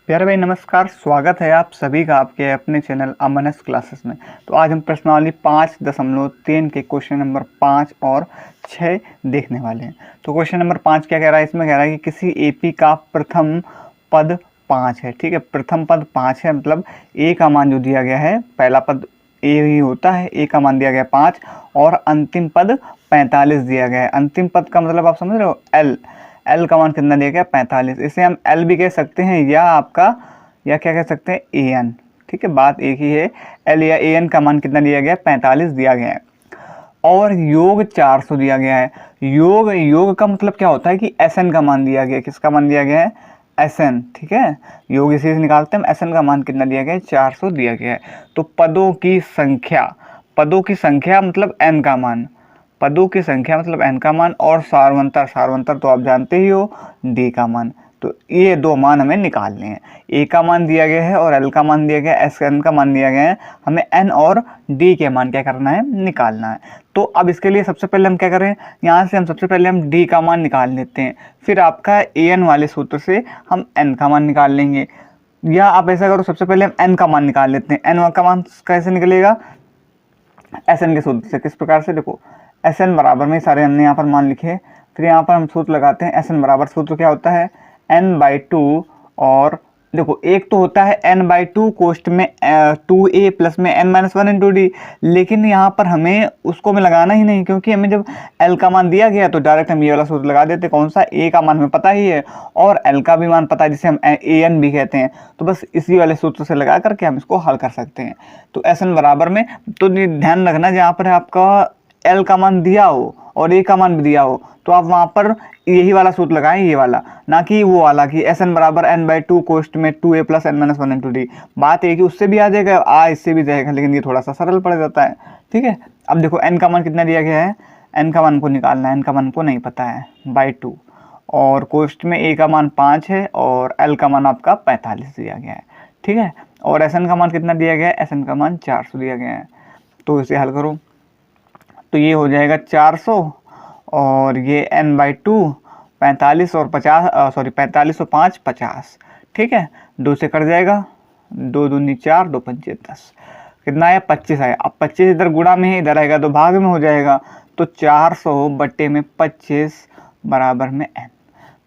प्यारे भाई नमस्कार, स्वागत है आप सभी का आपके अपने चैनल अमनस क्लासेस में। तो आज हम प्रश्नावली 5.3 के क्वेश्चन नंबर 5 और 6 देखने वाले हैं। तो क्वेश्चन नंबर 5 क्या कह रहा है, इसमें कह रहा है कि किसी एपी का प्रथम पद 5 है। ठीक है, प्रथम पद 5 है, मतलब ए का मान जो दिया गया है, पहला पद ए ही होता है, ए का मान दिया गया 5 और अंतिम पद 45 दिया गया है। अंतिम पद का मतलब आप समझ रहे हो, एल का मान कितना दिया गया, 45। इसे हम एल भी कह सकते हैं या क्या कह सकते हैं, ए एन। ठीक है, बात एक ही है, एल या ए एन का मान कितना दिया गया है, 45 दिया गया है और योग 400 दिया गया है। योग का मतलब क्या होता है कि एस एन का मान दिया गया है। किसका मान दिया गया है, एस एन। ठीक है, योग इसी से निकालते हैं हम। एस एन का मान कितना दिया गया है, 400 दिया गया है। तो पदों की संख्या मतलब एन का मान, पदों की संख्या मतलब एन का मान, और सारवंतर तो आप जानते ही हो, डी का मान। तो ये दो मान हमें निकालने हैं, ए का मान दिया गया है और एल का मान दिया गया है, एस एन का मान दिया गया है। हमें एन और डी के मान क्या करना है, निकालना है। तो अब इसके लिए सबसे पहले हम क्या करें, यहाँ से हम सबसे पहले हम डी का मान निकाल लेते हैं, फिर आपका ए एन वाले सूत्र से हम एन का मान निकाल लेंगे। या आप ऐसा करो, सबसे पहले हम एन का मान निकाल लेते हैं। एन का मान कैसे निकलेगा, एस एन के सूत्र से। किस प्रकार से, देखो एस एन बराबर में सारे हमने यहाँ पर मान लिखे, फिर यहाँ पर हम सूत्र लगाते हैं। एस एन बराबर सूत्र क्या होता है, n/2, और देखो एक तो होता है n/2 कोष्ट में 2a प्लस में n-1 इंटू डी, लेकिन यहाँ पर हमें उसको में लगाना ही नहीं, क्योंकि हमें जब l का मान दिया गया तो डायरेक्ट हम ये वाला सूत्र लगा देते। कौन सा, a का मान हमें पता ही है और l का भी मान पता है, जिसे हम an भी कहते हैं। तो बस इसी वाले सूत्र से लगा करके हम इसको हल कर सकते हैं। तो एस एन बराबर में, तो ध्यान रखना जहाँ पर आपका एल का मान दिया हो और ए का मान भी दिया हो तो आप वहाँ पर यही वाला सूत्र लगाएं, ये वाला, ना कि वो वाला कि एस एन बराबर n/2 कोष्ट में 2a plus n-1 into D. बात है कि उससे भी आ जाएगा, इससे भी जाएगा, लेकिन ये थोड़ा सा सरल पड़ जाता है। ठीक है, अब देखो n का मान कितना दिया गया है, n का मान को निकालना है, n का मान को नहीं पता है, /2, और कोष्ट में a का मान 5 है और l का मान आपका 45 दिया गया है। ठीक है, और एस एन का मान कितना दिया गया है, एस एन का मान 400 दिया गया है। तो इसे हल करो तो ये हो जाएगा 400 और ये n/2 45 और 45 और 5 50। ठीक है, 2 से कट जाएगा, 2 दूनी 4, 2 पंचे 10, कितना आया, 25 आया। अब 25 इधर गुणा में है, इधर आएगा तो भाग में हो जाएगा। तो 400 बट्टे में 25 बराबर में n।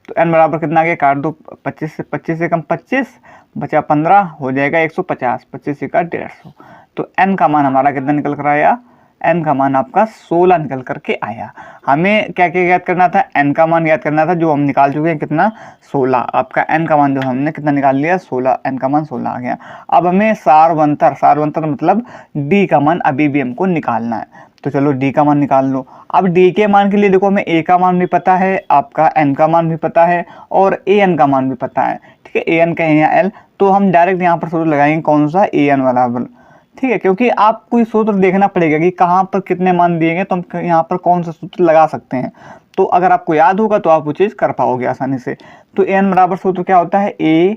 तो n बराबर कितना आ गया, काट दो, 25 से कम 25 बचा 15, हो जाएगा 150, 25 का 150। तो n का मान हमारा कितना निकल कर आया, n का मान आपका 16 निकल करके आया। हमें क्या क्या याद करना था, n का मान याद करना था, जो हम निकाल चुके हैं, कितना, 16। आपका n का मान जो हमने कितना निकाल लिया, 16, n का मान 16 आ गया। अब हमें सारवंतर मतलब d का मान अभी भी हमको निकालना है। तो चलो d का मान निकाल लो। अब d के मान के लिए देखो, हमें a का मान भी पता है, आपका n का मान भी पता है और an का मान भी पता है। ठीक है, an कहें या l, तो हम डायरेक्ट यहाँ पर सूत्र लगाएंगे, कौन सा, an बराबर। ठीक है, क्योंकि आपको सूत्र देखना पड़ेगा कि कहाँ पर कितने मान दिए गए, तो हम यहाँ पर कौन सा सूत्र लगा सकते हैं। तो अगर आपको याद होगा तो आप वो चीज़ कर पाओगे आसानी से। तो एन बराबर सूत्र क्या होता है, a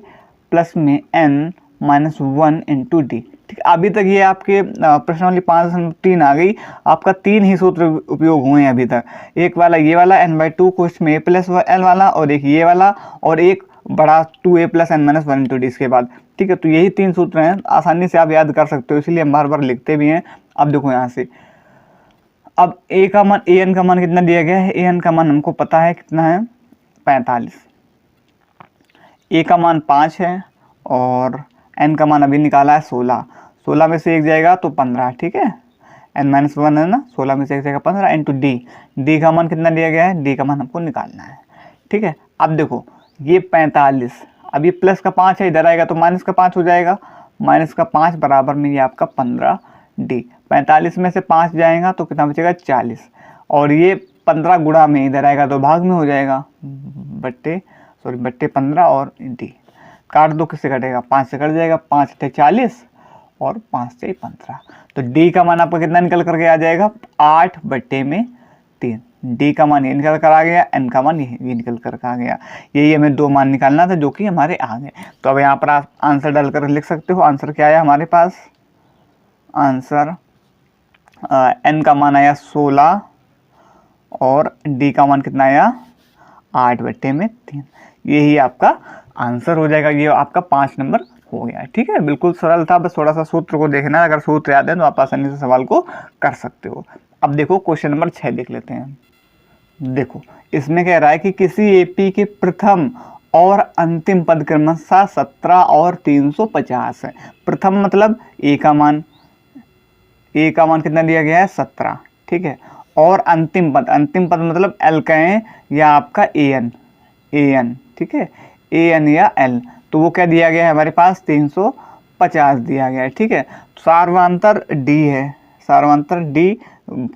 प्लस में n-1 इंटू डी। ठीक है, अभी तक ये आपके प्रश्नावली 5.3 आ गई, आपका 3 ही सूत्र उपयोग हुए हैं अभी तक। एक वाला ये वाला n/2 कोष्ट में a प्लस l वाला, और एक ये वाला, और एक बड़ा 2a plus n-1 into D इसके बाद। ठीक है, तो यही 3 सूत्र हैं, आसानी से आप याद कर सकते हो, इसलिए हम बार बार लिखते भी हैं। अब देखो यहाँ से, अब a का मान, an का मान कितना दिया गया है, an का मान हमको पता है कितना है, 45। a का मान 5 है और n का मान अभी निकाला है 16। 16 में से एक जाएगा तो 15। ठीक है, n-1 है ना, 16 में से एक जाएगा 15 इंटू डी का मान कितना दिया गया है, डी का मान हमको निकालना है। ठीक है, अब देखो ये 45, अब ये प्लस का 5 है, इधर आएगा तो माइनस का 5 हो जाएगा, माइनस का 5 बराबर में ये आपका 15 डी। 45 में से 5 जाएगा तो कितना बचेगा, 40, और ये 15 गुणा में इधर आएगा तो भाग में हो जाएगा, बट्टे 15 और डी। काट दो, किससे कटेगा, 5 से कट जाएगा, 5 × 40 और 5 से 15। तो डी का मान आपका कितना निकल करके आ जाएगा, 8/3। डी का मान ये निकल कर आ गया, एन का मान ये निकल कर आ गया। यही हमें 2 मान निकालना था, जो कि हमारे आ गए। तो अब यहाँ पर आप आंसर डालकर लिख सकते हो। आंसर क्या आया हमारे पास, आंसर एन का मान आया 16 और डी का मान कितना आया, 8/3। यही आपका आंसर हो जाएगा। ये आपका 5 नंबर हो गया। ठीक है, बिल्कुल सरल था, बस थोड़ा सा सूत्र को देखना है। अगर सूत्र याद है तो आप आसानी से सवाल को कर सकते हो। अब देखो क्वेश्चन नंबर 6 देख लेते हैं। देखो इसमें कह रहा है कि किसी एपी के प्रथम और अंतिम पद क्रमशः 17 और 350 है। प्रथम मतलब ए का मान कितना दिया गया है 17, ठीक है। और अंतिम पद मतलब एल कहें या आपका एन, ठीक है, एन या एल, तो वो क्या दिया गया है हमारे पास 350 दिया गया है। ठीक है, सार्वंतर डी है, सार्वंतर डी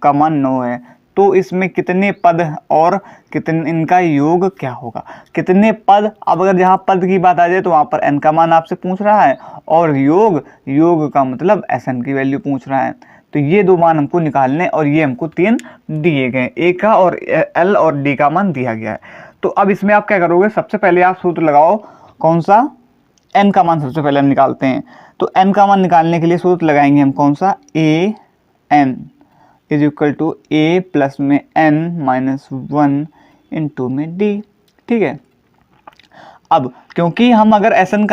का मान 9 है। तो इसमें कितने पद और कितने इनका योग क्या होगा, कितने पद। अब अगर जहाँ पद की बात आ जाए तो वहाँ पर n का मान आपसे पूछ रहा है, और योग का मतलब Sn की वैल्यू पूछ रहा है। तो ये दो मान हमको निकालने, और ये हमको 3 दिए गए, ए का और एल और डी का मान दिया गया है। तो अब इसमें आप क्या करोगे, सबसे पहले आप सूत्र लगाओ, कौन सा, n का मान सबसे पहले हम निकालते हैं। तो n का मान निकालने के लिए सूत्र लगाएंगे हम कौन सा, a n is equal to a plus में n माइनस 1 इंटू में डी। ठीक है, अब क्योंकि हम अगर एसन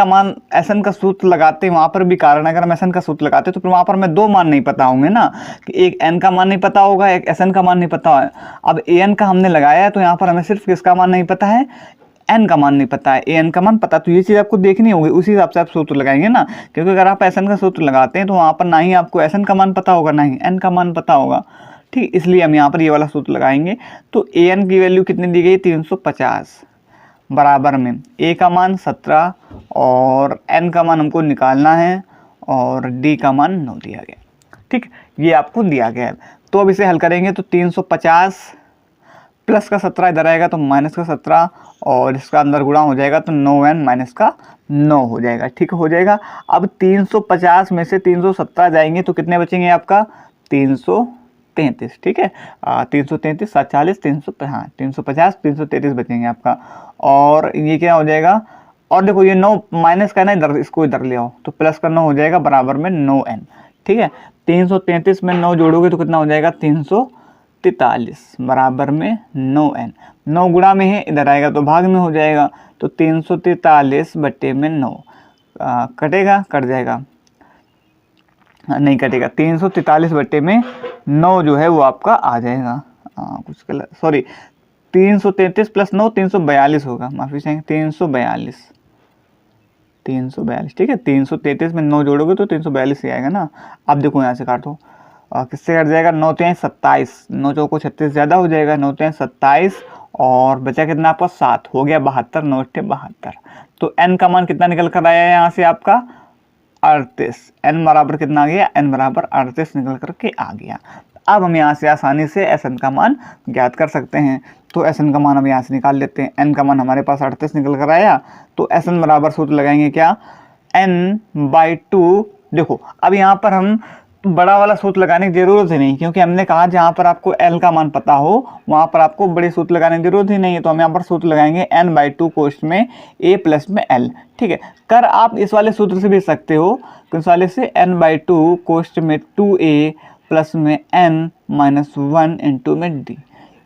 का सूत्र लगाते हैं, वहाँ पर भी कारण, अगर हम एसन का सूत्र लगाते हैं तो फिर वहाँ पर हमें दो मान नहीं पता होंगे ना, कि एक एन का मान नहीं पता होगा, एक एसन का मान नहीं पता है। अब ए एन का हमने लगाया है तो यहाँ पर हमें सिर्फ किसका मान नहीं पता है, एन का मान नहीं पता है, ए एन का मान पता। तो ये चीज़ आपको देखनी होगी, उसी हिसाब से आप सूत्र लगाएंगे ना, क्योंकि अगर आप एसन का सूत्र लगाते हैं तो वहाँ पर ना ही आपको एसन का मान पता होगा, ना ही एन का मान पता होगा। ठीक, इसलिए हम यहाँ पर ये वाला सूत्र लगाएंगे। तो ए एन की वैल्यू कितनी दी गई, 350, बराबर में ए का मान 17 और एन का मान हमको निकालना है, और डी का मान 9 दिया गया। ठीक, ये आपको दिया गया है। तो अब इसे हल करेंगे तो 350 प्लस का 17 इधर आएगा तो माइनस का 17, और इसका अंदर गुणा हो जाएगा तो 9n माइनस का 9 हो जाएगा। ठीक हो जाएगा। अब 350 में से 317 जाएंगे तो कितने बचेंगे आपका, 333। ठीक है, 333, 47, 300, हाँ 350, 333 बचेंगे आपका। और ये क्या हो जाएगा, और देखो ये 9 माइनस का ना, इधर इसको इधर ले आओ तो प्लस का 9 हो जाएगा, बराबर में 9n। ठीक है, 333 में 9 जोड़ोगे तो कितना हो जाएगा, 343, बराबर में 9n। 9 गुणा में है, इधर आएगा तो भाग में हो जाएगा, तो 343 बट्टे में 9 कटेगा, कट जाएगा, नहीं कटेगा, 343 बट्टे में 9 जो है वो आपका आ जाएगा, कुछ गलत, सॉरी 333 प्लस 9 342 होगा, माफ़ी चाहेंगे, 342। ठीक है, 333 में 9 जोड़ोगे तो 342 ही आएगा ना। अब देखो यहाँ से काटो, किससे कट जाएगा, 9 3 27, 9 चौको 36 ज़्यादा हो जाएगा, 9 3 27, और बचा कितना आपका 7, हो गया 72, 9 8 72। तो n का मान कितना निकल कर आया है यहाँ से आपका 38, n बराबर कितना आ गया, n बराबर 38 निकल करके आ गया। अब हम यहाँ से आसानी से Sn का मान ज्ञात कर सकते हैं। तो Sn का मान हम यहाँ से निकाल लेते हैं। n का मान हमारे पास 38 निकल कर आया, तो Sn बराबर सूत्र लगाएंगे क्या, n/2। देखो अब यहाँ पर हम बड़ा वाला सूत्र लगाने की जरूरत ही नहीं, क्योंकि हमने कहा जहाँ पर आपको l का मान पता हो वहाँ पर आपको बड़े सूत्र लगाने की जरूरत ही नहीं है। तो हम यहाँ पर सूत्र लगाएंगे n/2 कोष्ठ में a प्लस में l। ठीक है, कर आप इस वाले सूत्र से भी सकते हो, इस वाले से n/2 कोष्ठ में 2a प्लस में n माइनस 1 इंटू में d,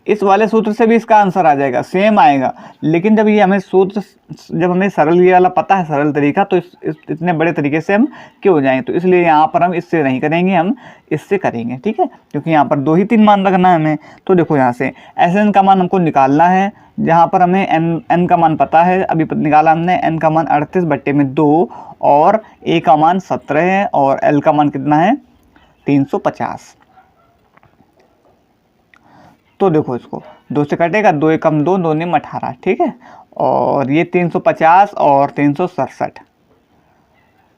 इस वाले सूत्र से भी इसका आंसर आ जाएगा, सेम आएगा। लेकिन जब ये हमें सूत्र, जब हमें सरल ये वाला पता है सरल तरीका, तो इतने बड़े तरीके से हम क्यों जाएं, तो इसलिए यहाँ पर हम इससे नहीं करेंगे, हम इससे करेंगे। ठीक है, क्योंकि यहाँ पर 2 ही 3 मान रखना है हमें। तो देखो यहाँ से Sn का मान हमको निकालना है, जहाँ पर हमें n का मान पता है, अभी निकाला हमने, n का मान 38 बट्टे में 2, और a का मान 17 है, और l का मान कितना है 350। तो देखो इसको 2 से कटेगा, 2 एकम 2, 2 निम 18। ठीक है, और ये 350 और 367,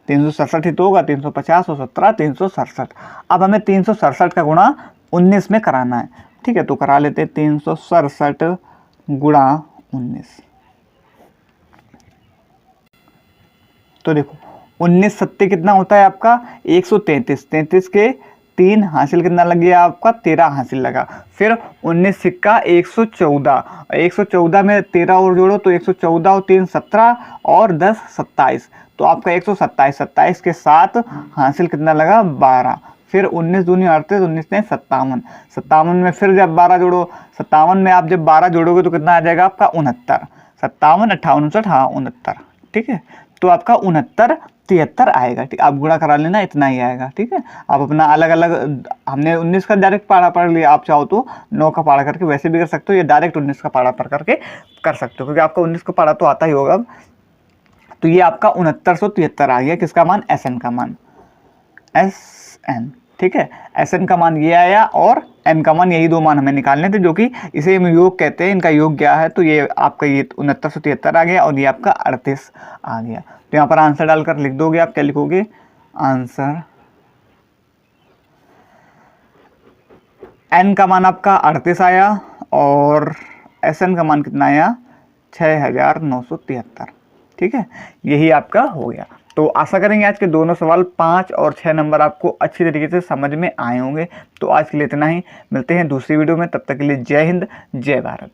367 ही तो होगा, 350 और 17 367। अब हमें 367 का गुणा 19 में कराना है। ठीक है, तो करा लेते 367 गुणा 19। तो देखो 19 सत्ते कितना होता है आपका 133, 33 के 3 हासिल कितना लग गया आपका 13 हासिल लगा। फिर 19 सिक्का 114, 114 में 13 और जोड़ो तो 114 और 3 17 और 10 27, तो आपका 127, 27 के 7 हासिल कितना लगा 12। फिर 19 दूनी 38, 19 ने 57, 57 में फिर जब 12 जोड़ो, 57 में आप जब 12 जोड़ोगे तो कितना आ जाएगा आपका 69, 57, 58, 59, हाँ 69, ठीक है। तो आपका 69, 73 आएगा, ठीक। आप गुणा करा लेना, इतना ही आएगा, ठीक है। आप अपना अलग अलग, हमने 19 का डायरेक्ट पाड़ा पढ़ लिया, आप चाहो तो 9 का पाड़ा करके वैसे भी कर सकते हो, या डायरेक्ट 19 का पाड़ा पढ़ करके कर सकते हो, क्योंकि आपका 19 का पाड़ा तो आता ही होगा। तो ये आपका 6973 आ गया, किसका मान, SN का मान, SN, ठीक है। SN का मान ये आया और N का मान, यही दो मान हमें निकालने थे, जो कि इसे हम योग कहते हैं। इनका योग क्या है, तो ये आपका ये 6973 आ गया और ये आपका 38 आ गया। तो यहाँ पर आंसर डालकर लिख दोगे, आप क्या लिखोगे, आंसर N का मान आपका 38 आया और SN का मान कितना आया, 6973, ठीक है। यही आपका हो गया। तो आशा करेंगे आज के दोनों सवाल 5 और 6 नंबर आपको अच्छी तरीके से समझ में आए होंगे। तो आज के लिए इतना ही, मिलते हैं दूसरी वीडियो में, तब तक के लिए जय हिंद, जय भारत।